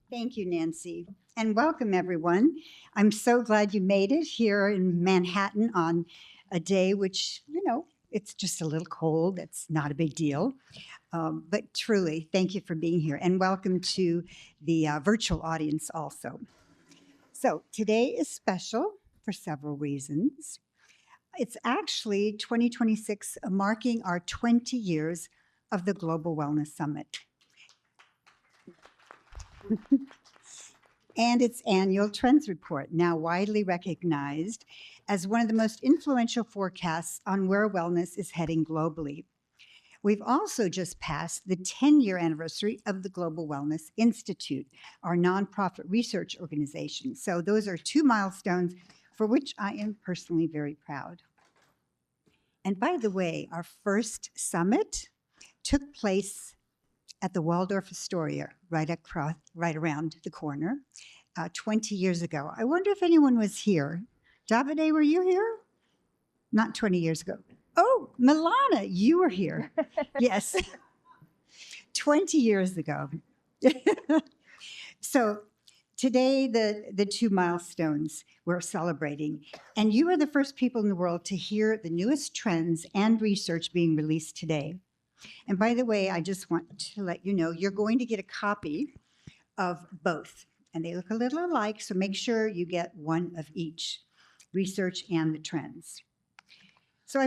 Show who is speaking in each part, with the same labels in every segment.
Speaker 1: Thank you, Nancy, and welcome everyone. I'm so glad you made it here in Manhattan on a day which, it's just a little cold. It's not a big deal. But truly, thank you for being here and welcome to the virtual audience also. So today is special for several reasons. It's actually 2026, marking our 20 years of the Global Wellness Summit and its annual trends report, now widely recognized as one of the most influential forecasts on where wellness is heading globally. We've also just passed the 10-year anniversary of the Global Wellness Institute, our nonprofit research organization. So those are two milestones for which I am personally very proud. And by the way, our first summit took place at the Waldorf Astoria, right around the corner, 20 years ago. I wonder if anyone was here. Davide, were you here? Not 20 years ago. Oh, Milana, you were here. Yes, 20 years ago. So today, the two milestones we're celebrating, and you are the first people in the world to hear the newest trends and research being released today. And by the way, I just want to let you know, you're going to get a copy of both, and they look a little alike, so make sure you get one of each, research and the trends. So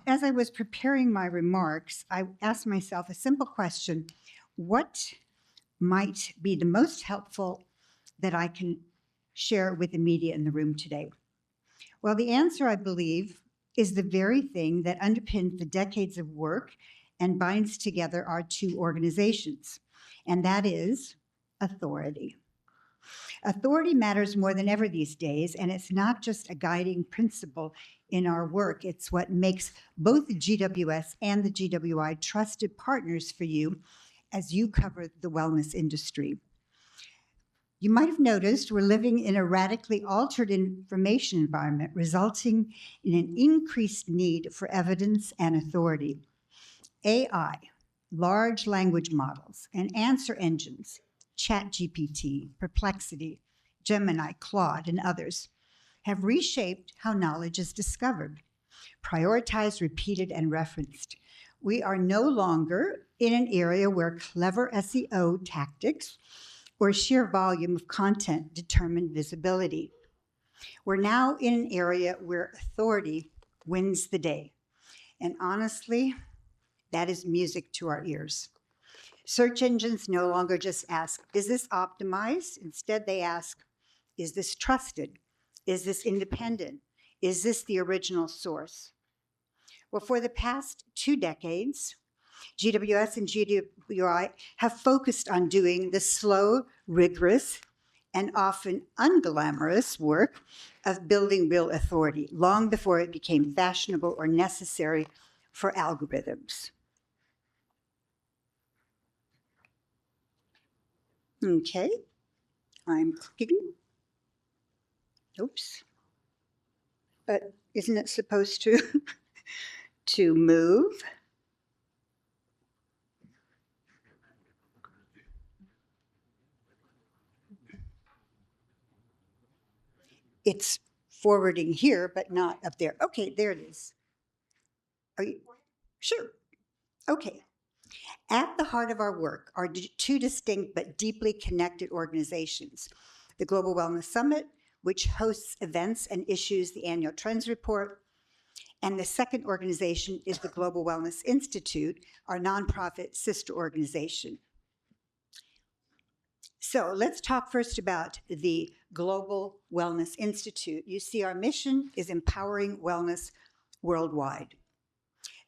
Speaker 1: as I was preparing my remarks, I asked myself a simple question: what might be the most helpful that I can share with the media in the room today? Well, the answer, I believe, is the very thing that underpins the decades of work and binds together our two organizations, and that is authority. Authority matters more than ever these days, and it's not just a guiding principle in our work. It's what makes both the GWS and the GWI trusted partners for you as you cover the wellness industry. You might have noticed we're living in a radically altered information environment, resulting in an increased need for evidence and authority. AI, large language models, and answer engines, ChatGPT, Perplexity, Gemini, Claude, and others, have reshaped how knowledge is discovered, prioritized, repeated, and referenced. We are no longer in an area where clever SEO tactics or sheer volume of content determine visibility. We're now in an area where authority wins the day. And honestly, that is music to our ears. Search engines no longer just ask, is this optimized? Instead, they ask, is this trusted? Is this independent? Is this the original source? Well, for the past 2 decades, GWS and GWI have focused on doing the slow, rigorous, and often unglamorous work of building real authority, long before it became fashionable or necessary for algorithms. Okay, I'm clicking. Oops. But isn't it supposed to, to move? It's forwarding here, but not up there. Okay, there it is. Are you sure? Okay. At the heart of our work are two distinct but deeply connected organizations: the Global Wellness Summit, which hosts events and issues the annual trends report, and the second organization is the Global Wellness Institute, our nonprofit sister organization. So let's talk first about the Global Wellness Institute. You see, our mission is empowering wellness worldwide.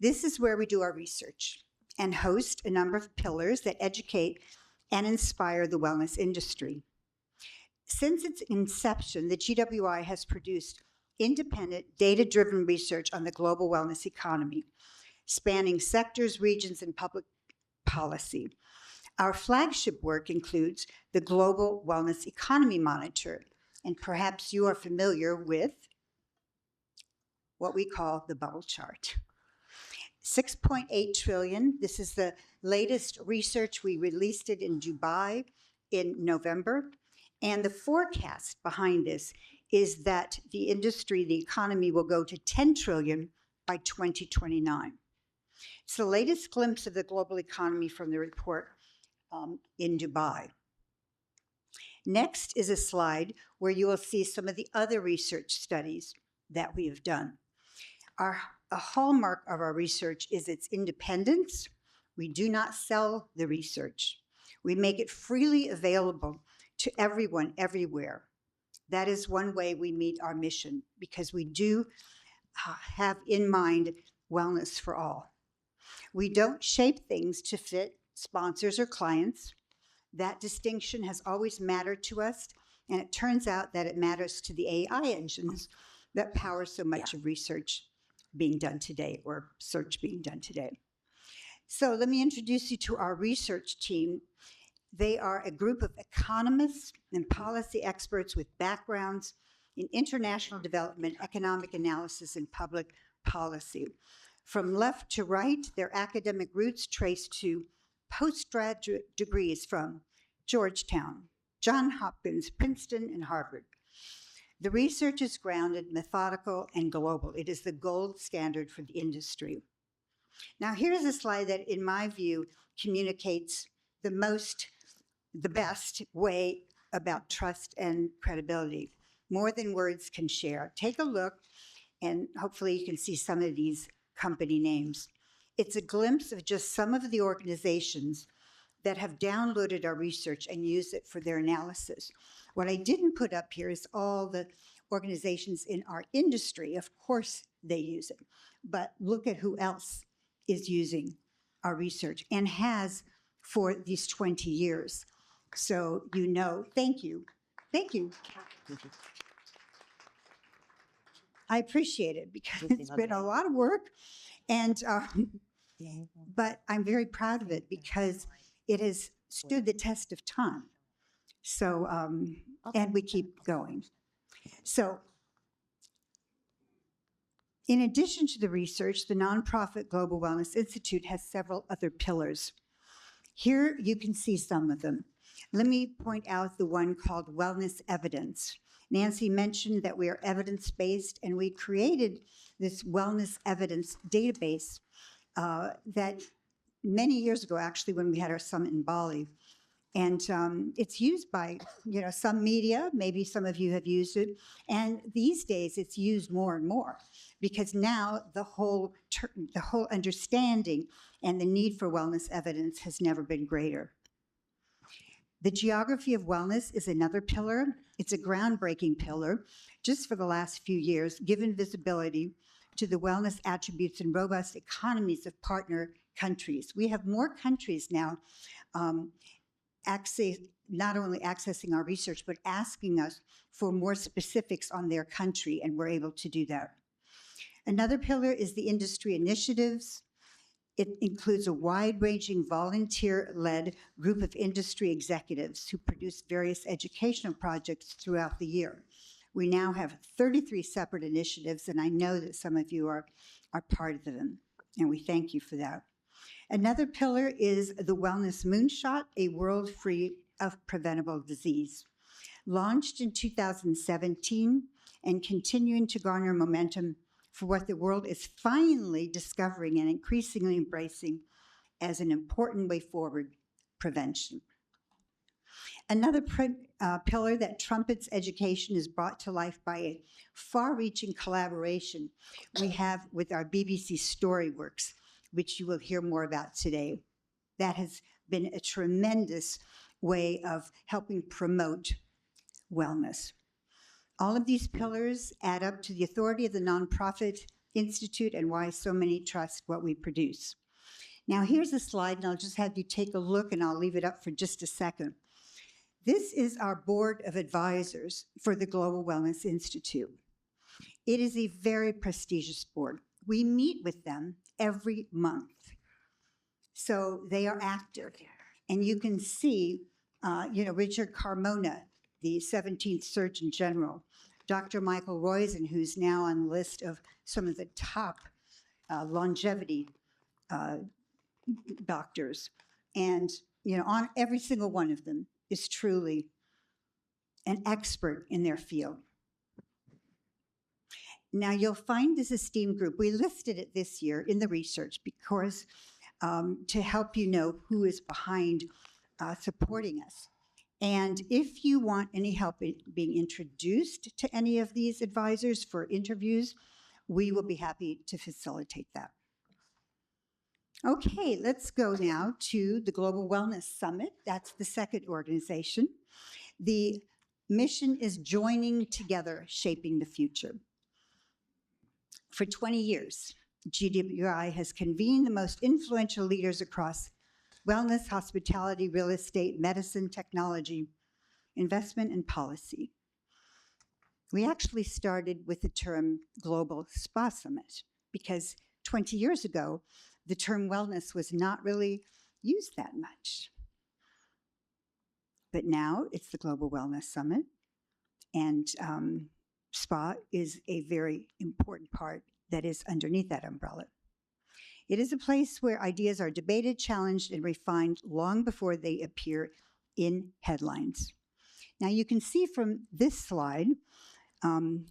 Speaker 1: This is where we do our research and host a number of pillars that educate and inspire the wellness industry. Since its inception, the GWI has produced independent, data-driven research on the global wellness economy, spanning sectors, regions, and public policy. Our flagship work includes the Global Wellness Economy Monitor, and perhaps you are familiar with what we call the bubble chart. 6.8 trillion, this is the latest research. We released it in Dubai in November. And the forecast behind this is that the industry, the economy will go to 10 trillion by 2029. It's the latest glimpse of the global economy from the report in Dubai. Next is a slide where you will see some of the other research studies that we have done. A hallmark of our research is its independence. We do not sell the research. We make it freely available to everyone, everywhere. That is one way we meet our mission, because we do have in mind wellness for all. We don't shape things to fit sponsors or clients. That distinction has always mattered to us, and it turns out that it matters to the AI engines that power so much of research being done today, or search being done today. So let me introduce you to our research team. They are a group of economists and policy experts with backgrounds in international development, economic analysis, and public policy. From left to right, their academic roots trace to postgraduate degrees from Georgetown, Johns Hopkins, Princeton, and Harvard. The research is grounded, methodical, and global. It is the gold standard for the industry. Now, here's a slide that, in my view, communicates the best way about trust and credibility. More than words can share. Take a look, and hopefully you can see some of these company names. It's a glimpse of just some of the organizations that have downloaded our research and used it for their analysis. What I didn't put up here is all the organizations in our industry. Of course they use it, but look at who else is using our research and has for these 20 years. So you know, thank you. Thank you. I appreciate it, because it's been a lot of work, and but I'm very proud of it because it has stood the test of time. So, and we keep going. So, in addition to the research, the nonprofit Global Wellness Institute has several other pillars. Here you can see some of them. Let me point out the one called Wellness Evidence. Nancy mentioned that we are evidence-based, and we created this wellness evidence database that many years ago, actually, when we had our summit in Bali. And it's used by, some media. Maybe some of you have used it. And these days, it's used more and more, because now the whole understanding and the need for wellness evidence has never been greater. The geography of wellness is another pillar. It's a groundbreaking pillar, just for the last few years, given visibility to the wellness attributes and robust economies of partner countries. We have more countries now not only accessing our research, but asking us for more specifics on their country, and we're able to do that. Another pillar is the industry initiatives. It includes a wide-ranging, volunteer-led group of industry executives who produce various educational projects throughout the year. We now have 33 separate initiatives, and I know that some of you are part of them, and we thank you for that. Another pillar is the Wellness Moonshot, a world free of preventable disease. Launched in 2017 and continuing to garner momentum for what the world is finally discovering and increasingly embracing as an important way forward: prevention. Another pillar that trumpets education is brought to life by a far-reaching collaboration we have with our BBC Storyworks, which you will hear more about today. That has been a tremendous way of helping promote wellness. All of these pillars add up to the authority of the nonprofit institute and why so many trust what we produce. Now, here's a slide, and I'll just have you take a look, and I'll leave it up for just a second. This is our board of advisors for the Global Wellness Institute. It is a very prestigious board. We meet with them every month. So they are active. And you can see, Richard Carmona, the 17th Surgeon General, Dr. Michael Roizen, who's now on the list of some of the top longevity doctors, and on every single one of them is truly an expert in their field. Now, you'll find this esteemed group. We listed it this year in the research because to help you know who is behind supporting us. And if you want any help in being introduced to any of these advisors for interviews, we will be happy to facilitate that. Okay, let's go now to the Global Wellness Summit. That's the second organization. The mission is joining together, shaping the future. For 20 years, GWI has convened the most influential leaders across wellness, hospitality, real estate, medicine, technology, investment, and policy. We actually started with the term Global Spa Summit because 20 years ago, the term wellness was not really used that much. But now it's the Global Wellness Summit, and spa is a very important part that is underneath that umbrella. It is a place where ideas are debated, challenged, and refined long before they appear in headlines. Now, you can see from this slide the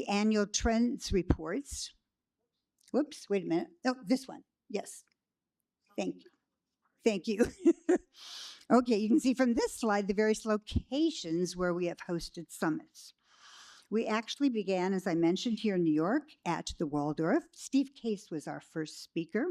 Speaker 1: annual trends reports. Whoops, wait a minute. Oh, this one. Yes. Thank you. Thank you. Okay, you can see from this slide the various locations where we have hosted summits. We actually began, as I mentioned, here in New York at the Waldorf. Steve Case was our first speaker.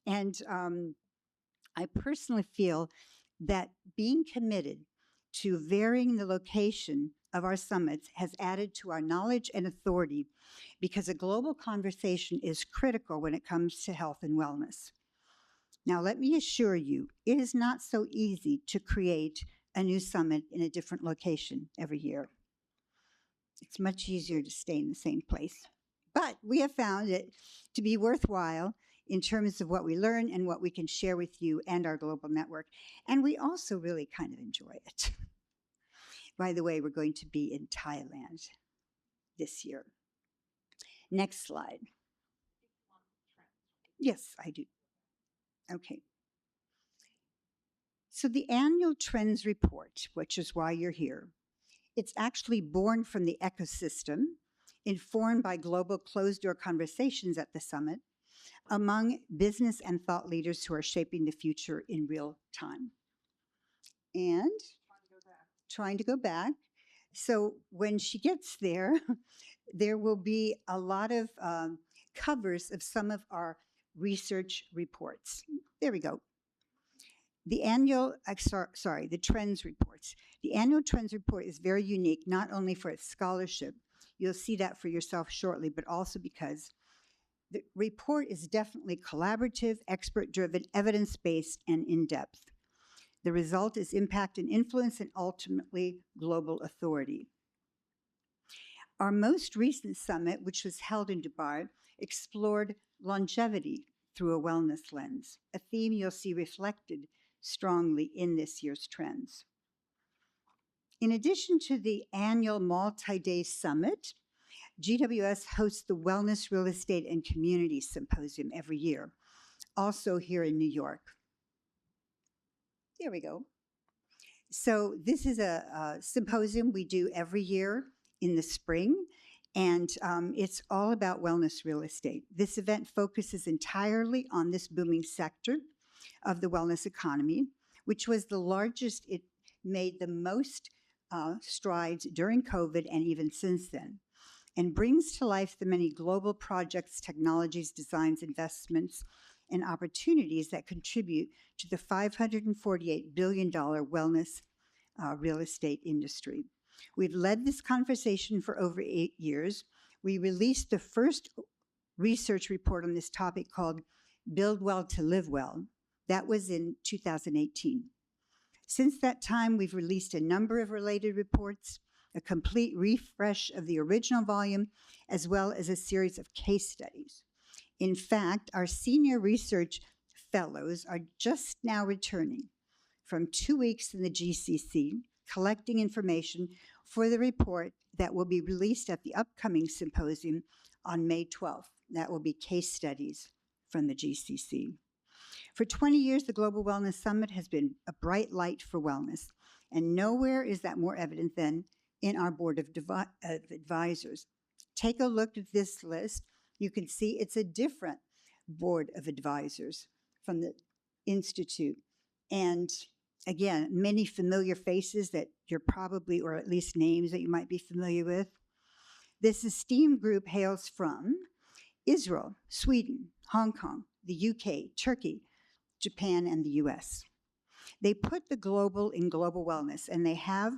Speaker 1: And I personally feel that being committed to varying the location of our summits has added to our knowledge and authority because a global conversation is critical when it comes to health and wellness. Now, let me assure you, it is not so easy to create a new summit in a different location every year. It's much easier to stay in the same place. But we have found it to be worthwhile in terms of what we learn and what we can share with you and our global network. And we also really kind of enjoy it. By the way, we're going to be in Thailand this year. Next slide. Yes, I do. Okay. So the annual trends report, which is why you're here, it's actually born from the ecosystem, informed by global closed-door conversations at the summit among business and thought leaders who are shaping the future in real time. And trying to go back. So when she gets there, there will be a lot of covers of some of our research reports. There we go. The annual, the trends reports. The annual trends report is very unique, not only for its scholarship, you'll see that for yourself shortly, but also because the report is definitely collaborative, expert-driven, evidence-based, and in-depth. The result is impact and influence and ultimately global authority. Our most recent summit, which was held in Dubai, explored longevity through a wellness lens, a theme you'll see reflected strongly in this year's trends. In addition to the annual multi-day summit, GWS hosts the Wellness, Real Estate, and Community Symposium every year, also here in New York. There we go. So this is a symposium we do every year in the spring, and it's all about wellness real estate. This event focuses entirely on this booming sector of the wellness economy, which was the largest. It made the most strides during COVID and even since then, and brings to life the many global projects, technologies, designs, investments, and opportunities that contribute to the $548 billion wellness real estate industry. We've led this conversation for over 8 years. We released the first research report on this topic called Build Well to Live Well. That was in 2018. Since that time, we've released a number of related reports, a complete refresh of the original volume, as well as a series of case studies. In fact, our senior research fellows are just now returning from 2 weeks in the GCC, collecting information for the report that will be released at the upcoming symposium on May 12th. That will be case studies from the GCC. For 20 years, the Global Wellness Summit has been a bright light for wellness, and nowhere is that more evident than in our board of advisors. Take a look at this list. You can see it's a different board of advisors from the Institute. And again, many familiar faces that you're probably, or at least names that you might be familiar with. This esteemed group hails from Israel, Sweden, Hong Kong, the UK, Turkey, Japan, and the US. They put the global in global wellness, and they have,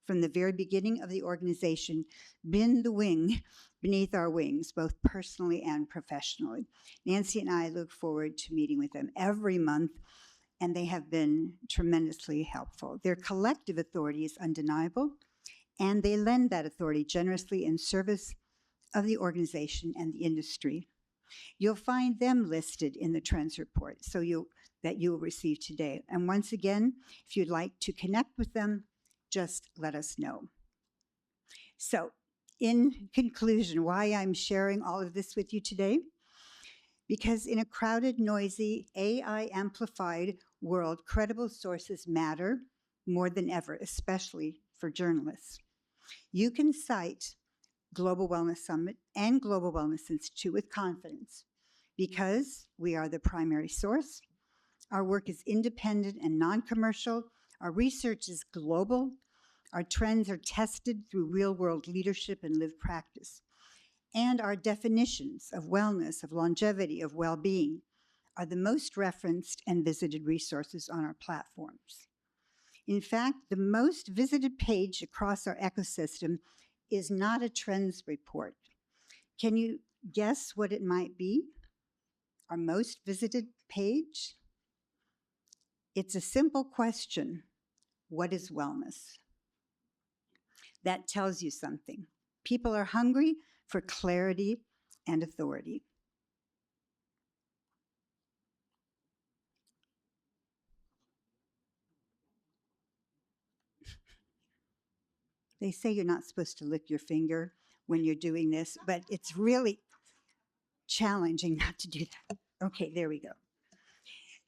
Speaker 1: from the very beginning of the organization, been the wing beneath our wings, both personally and professionally. Nancy and I look forward to meeting with them every month, and they have been tremendously helpful. Their collective authority is undeniable, and they lend that authority generously in service of the organization and the industry. You'll find them listed in the trends report that you will receive today. And once again, if you'd like to connect with them, just let us know. So, in conclusion, why I'm sharing all of this with you today? Because in a crowded, noisy, AI-amplified world, credible sources matter more than ever, especially for journalists. You can cite Global Wellness Summit and Global Wellness Institute with confidence because we are the primary source. Our work is independent and non-commercial. Our research is global. Our trends are tested through real-world leadership and lived practice. And our definitions of wellness, of longevity, of well-being are the most referenced and visited resources on our platforms. In fact, the most visited page across our ecosystem is not a trends report. Can you guess what it might be? Our most visited page? It's a simple question. What is wellness? That tells you something. People are hungry for clarity and authority. They say you're not supposed to lick your finger when you're doing this, but it's really challenging not to do that. Okay, there we go.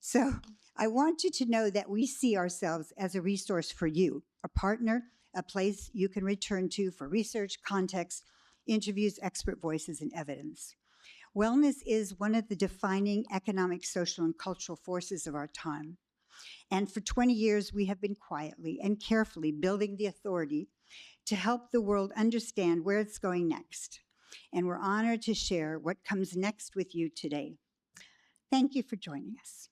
Speaker 1: So I want you to know that we see ourselves as a resource for you, a partner, a place you can return to for research, context, interviews, expert voices, and evidence. Wellness is one of the defining economic, social, and cultural forces of our time. And for 20 years, we have been quietly and carefully building the authority to help the world understand where it's going next. And we're honored to share what comes next with you today. Thank you for joining us.